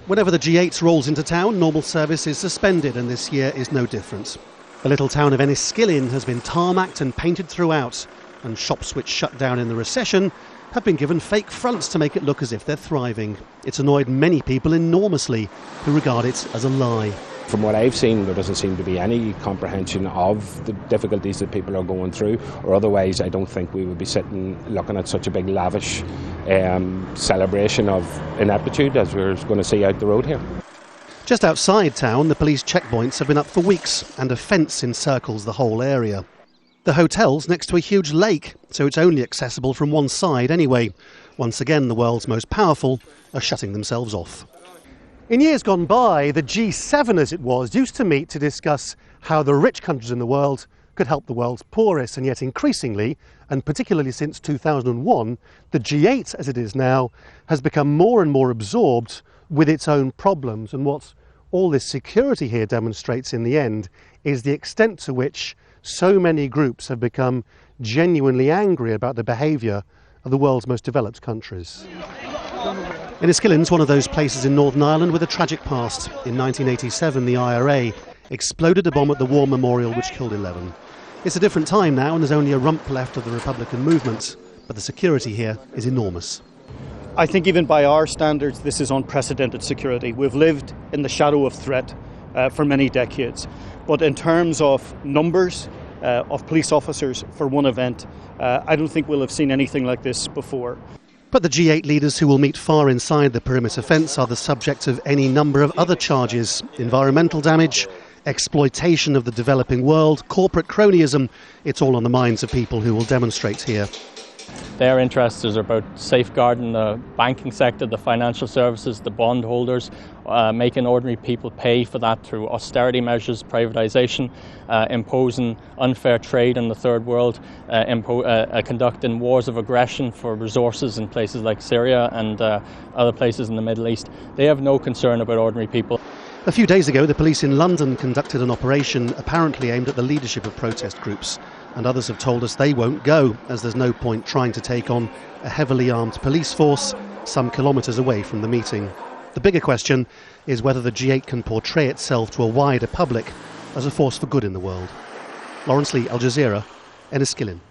Whenever the G8 rolls into town, normal service is suspended, and this year is no different. The little town of Enniskillen has been tarmacked and painted throughout, and shops which shut down in the recession have been given fake fronts to make it look as if they're thriving. It's annoyed many people enormously, who regard it as a lie. From what I've seen, there doesn't seem to be any comprehension of the difficulties that people are going through, or otherwise I don't think we would be sitting looking at such a big lavish celebration of ineptitude as we're going to see out the road here. Just outside town, the police checkpoints have been up for weeks, and a fence encircles the whole area. The hotel's next to a huge lake, so it's only accessible from one side anyway. Once again, the world's most powerful are shutting themselves off. In years gone by, the G7, as it was, used to meet to discuss how the rich countries in the world could help the world's poorest, and yet increasingly, and particularly since 2001, the G8, as it is now, has become more and more absorbed with its own problems. And what all this security here demonstrates in the end is the extent to which so many groups have become genuinely angry about the behaviour of the world's most developed countries. Enniskillen's one of those places in Northern Ireland with a tragic past. In 1987, the IRA exploded a bomb at the War Memorial which killed 11. It's a different time now, and there's only a rump left of the Republican movement, but the security here is enormous. I think even by our standards, this is unprecedented security. We've lived in the shadow of threat for many decades. But in terms of numbers of police officers for one event, I don't think we'll have seen anything like this before. But the G8 leaders who will meet far inside the perimeter fence are the subject of any number of other charges: environmental damage, exploitation of the developing world, corporate cronyism. It's all on the minds of people who will demonstrate here. Their interests are about safeguarding the banking sector, the financial services, the bondholders, making ordinary people pay for that through austerity measures, privatisation, imposing unfair trade in the third world, conducting wars of aggression for resources in places like Syria and other places in the Middle East. They have no concern about ordinary people. A few days ago, the police in London conducted an operation apparently aimed at the leadership of protest groups, and others have told us they won't go, as there's no point trying to take on a heavily armed police force some kilometres away from the meeting. The bigger question is whether the G8 can portray itself to a wider public as a force for good in the world. Laurence, Al Jazeera, Enniskillen.